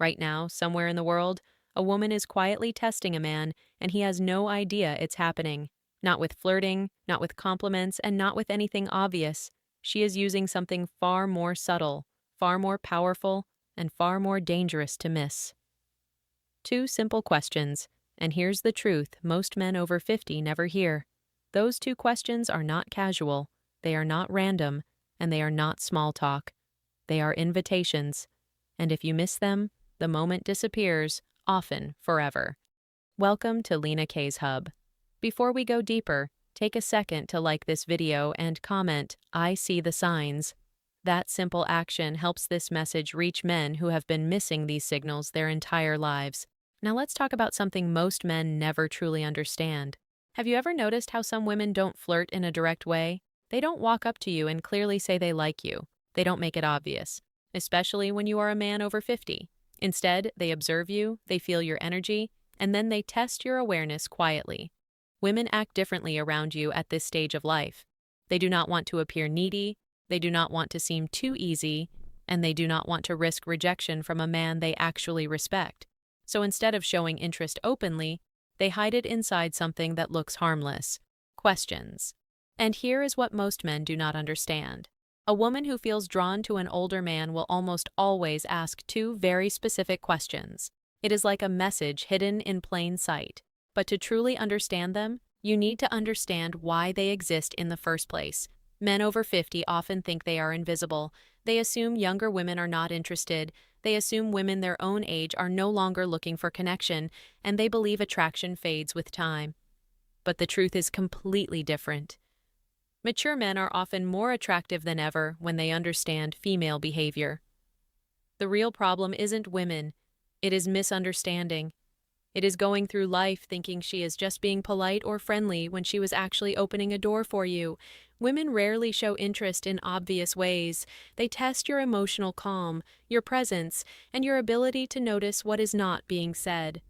Right now, somewhere in the world, a woman is quietly testing a man, and he has no idea it's happening. Not with flirting, not with compliments, and not with anything obvious. She is using something far more subtle, far more powerful, and far more dangerous to miss. Two simple questions, and here's the truth most men over 50 never hear. Those two questions are not casual, they are not random, and they are not small talk. They are invitations, and if you miss them, the moment disappears, often forever. Welcome to Lina K's Hub. Before we go deeper, take a second to like this video and comment, "I see the signs." That simple action helps this message reach men who have been missing these signals their entire lives. Now let's talk about something most men never truly understand. Have you ever noticed how some women don't flirt in a direct way? They don't walk up to you and clearly say they like you. They don't make it obvious, especially when you are a man over 50. Instead, they observe you, they feel your energy, and then they test your awareness quietly. Women act differently around you at this stage of life. They do not want to appear needy, they do not want to seem too easy, and they do not want to risk rejection from a man they actually respect. So instead of showing interest openly, they hide it inside something that looks harmless: questions. And here is what most men do not understand. A woman who feels drawn to an older man will almost always ask two very specific questions. It is like a message hidden in plain sight. But to truly understand them, you need to understand why they exist in the first place. Men over 50 often think they are invisible. They assume younger women are not interested. They assume women their own age are no longer looking for connection, and they believe attraction fades with time. But the truth is completely different. Mature men are often more attractive than ever when they understand female behavior. The real problem isn't women. It is misunderstanding. It is going through life thinking she is just being polite or friendly when she was actually opening a door for you. Women rarely show interest in obvious ways. They test your emotional calm, your presence, and your ability to notice what is not being said.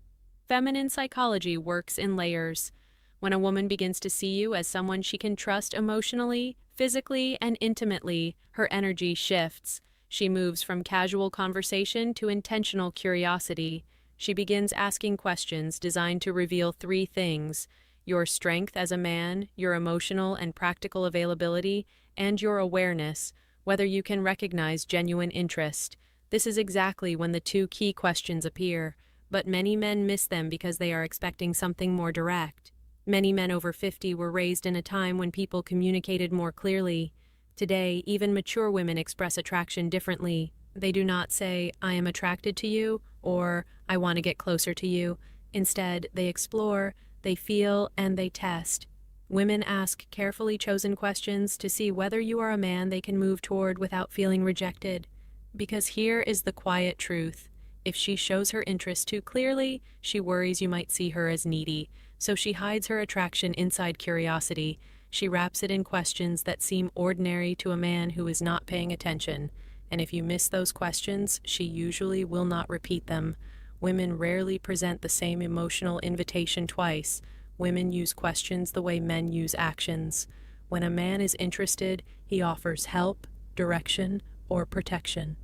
Feminine psychology works in layers. When a woman begins to see you as someone she can trust emotionally, physically, and intimately, her energy shifts. She moves from casual conversation to intentional curiosity. She begins asking questions designed to reveal three things: your strength as a man, your emotional and practical availability, and your awareness, whether you can recognize genuine interest. This is exactly when the two key questions appear, but many men miss them because they are expecting something more direct. Many men over 50 were raised in a time when people communicated more clearly. Today, even mature women express attraction differently. They do not say, "I am attracted to you," or "I want to get closer to you." Instead, they explore, they feel, and they test. Women ask carefully chosen questions to see whether you are a man they can move toward without feeling rejected. Because here is the quiet truth. If she shows her interest too clearly, she worries you might see her as needy. So she hides her attraction inside curiosity. She wraps it in questions that seem ordinary to a man who is not paying attention. And if you miss those questions, she usually will not repeat them. Women rarely present the same emotional invitation twice. Women use questions the way men use actions. When a man is interested, he offers help, direction, or protection.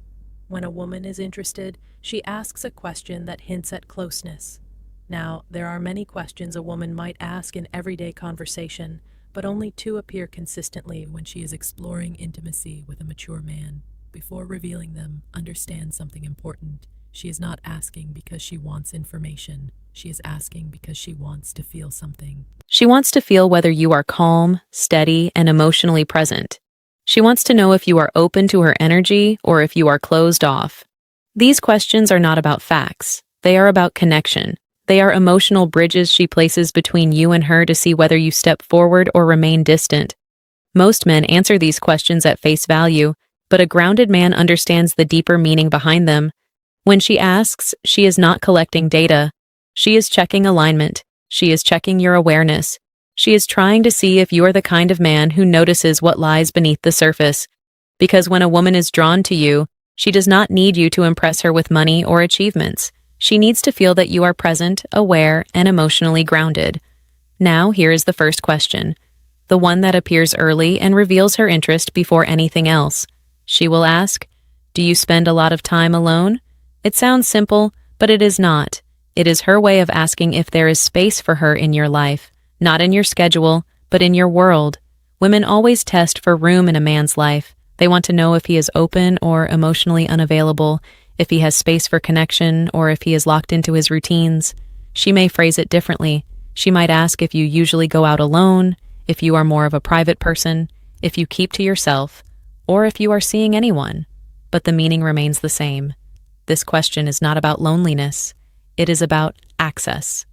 When a woman is interested, she asks a question that hints at closeness. Now, there are many questions a woman might ask in everyday conversation, but only two appear consistently when she is exploring intimacy with a mature man. Before revealing them, understand something important. She is not asking because she wants information. She is asking because she wants to feel something. She wants to feel whether you are calm, steady, and emotionally present. She wants to know if you are open to her energy or if you are closed off. These questions are not about facts. They are about connection. They are emotional bridges she places between you and her to see whether you step forward or remain distant. Most men answer these questions at face value, but a grounded man understands the deeper meaning behind them. When she asks, she is not collecting data. She is checking alignment. She is checking your awareness. She is trying to see if you are the kind of man who notices what lies beneath the surface. Because when a woman is drawn to you, she does not need you to impress her with money or achievements. She needs to feel that you are present, aware, and emotionally grounded. Now, here is the first question, the one that appears early and reveals her interest before anything else. She will ask, "Do you spend a lot of time alone?" It sounds simple, but it is not. It is her way of asking if there is space for her in your life, not in your schedule, but in your world. Women always test for room in a man's life. They want to know if he is open or emotionally unavailable, if he has space for connection, or if he is locked into his routines. She may phrase it differently. She might ask if you usually go out alone, if you are more of a private person, if you keep to yourself, or if you are seeing anyone. But the meaning remains the same. This question is not about loneliness. It is about access.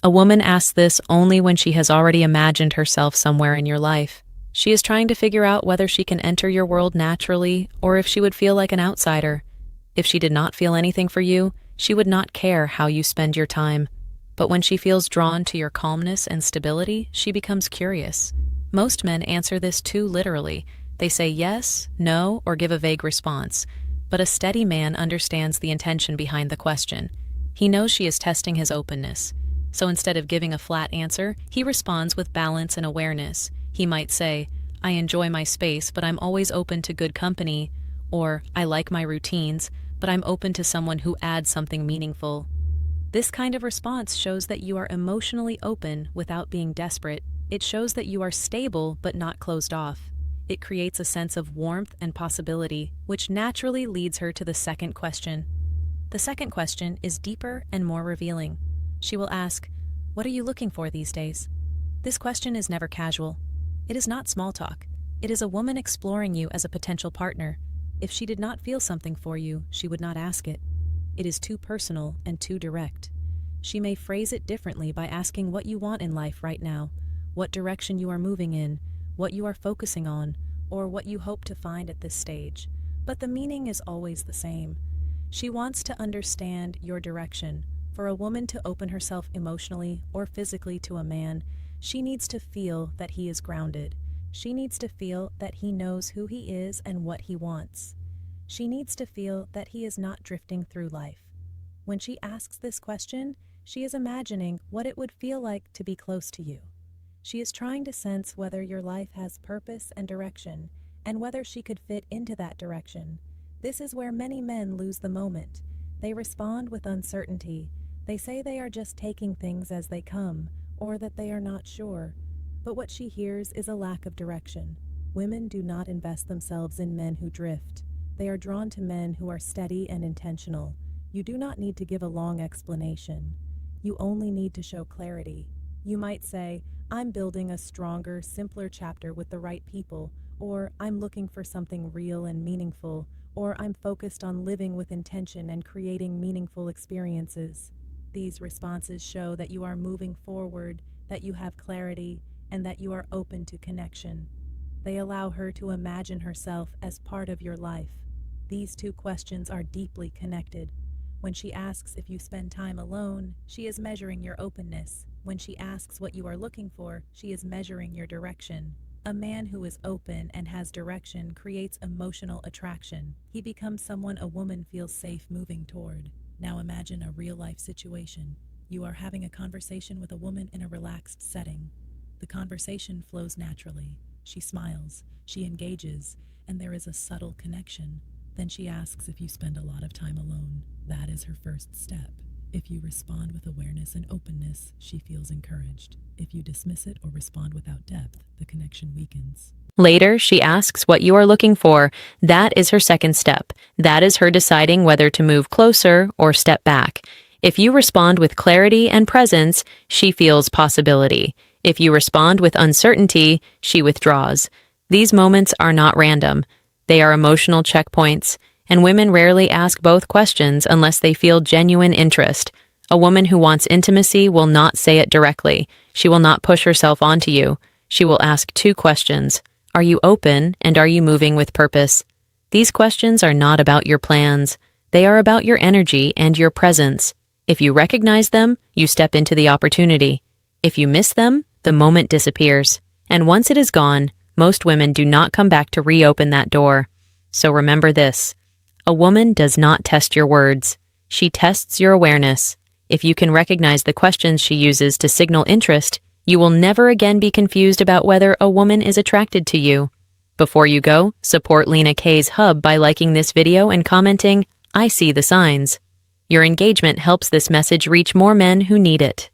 A woman asks this only when she has already imagined herself somewhere in your life. She is trying to figure out whether she can enter your world naturally or if she would feel like an outsider. If she did not feel anything for you, she would not care how you spend your time. But when she feels drawn to your calmness and stability, she becomes curious. Most men answer this too literally. They say yes, no, or give a vague response. But a steady man understands the intention behind the question. He knows she is testing his openness. So instead of giving a flat answer, he responds with balance and awareness. He might say, I enjoy my space, but I'm always open to good company, or I like my routines, but I'm open to someone who adds something meaningful. This kind of response shows that you are emotionally open without being desperate. It shows that you are stable but not closed off. It creates a sense of warmth and possibility, which naturally leads her to the second question. The second question is deeper and more revealing. She will ask, what are you looking for these days? This question is never casual. It is not small talk. It is a woman exploring you as a potential partner. If she did not feel something for you, she would not ask it. It is too personal and too direct. She may phrase it differently by asking what you want in life right now, what direction you are moving in, what you are focusing on, or what you hope to find at this stage. But the meaning is always the same. She wants to understand your direction. For a woman to open herself emotionally or physically to a man, she needs to feel that he is grounded. She needs to feel that he knows who he is and what he wants. She needs to feel that he is not drifting through life. When she asks this question, she is imagining what it would feel like to be close to you. She is trying to sense whether your life has purpose and direction, and whether she could fit into that direction. This is where many men lose the moment. They respond with uncertainty. They say they are just taking things as they come, or that they are not sure. But what she hears is a lack of direction. Women do not invest themselves in men who drift. They are drawn to men who are steady and intentional. You do not need to give a long explanation. You only need to show clarity. You might say, I'm building a stronger, simpler chapter with the right people, or I'm looking for something real and meaningful, or I'm focused on living with intention and creating meaningful experiences. These responses show that you are moving forward, that you have clarity, and that you are open to connection. They allow her to imagine herself as part of your life. These two questions are deeply connected. When she asks if you spend time alone, she is measuring your openness. When she asks what you are looking for, she is measuring your direction. A man who is open and has direction creates emotional attraction. He becomes someone a woman feels safe moving toward. Now imagine a real-life situation. You are having a conversation with a woman in a relaxed setting. The conversation flows naturally. She smiles, she engages, and there is a subtle connection. Then she asks if you spend a lot of time alone. That is her first step. If you respond with awareness and openness, she feels encouraged. If you dismiss it or respond without depth, the connection weakens. Later, she asks what you are looking for. That is her second step. That is her deciding whether to move closer or step back. If you respond with clarity and presence, she feels possibility. If you respond with uncertainty, she withdraws. These moments are not random. They are emotional checkpoints, and women rarely ask both questions unless they feel genuine interest. A woman who wants intimacy will not say it directly. She will not push herself onto you. She will ask two questions. Are you open, and are you moving with purpose? These questions are not about your plans. They are about your energy and your presence. If you recognize them, you step into the opportunity. If you miss them, the moment disappears. And once it is gone, most women do not come back to reopen that door. So remember this. A woman does not test your words. She tests your awareness. If you can recognize the questions she uses to signal interest, you will never again be confused about whether a woman is attracted to you. Before you go, support Lina K's Hub by liking this video and commenting, I see the signs. Your engagement helps this message reach more men who need it.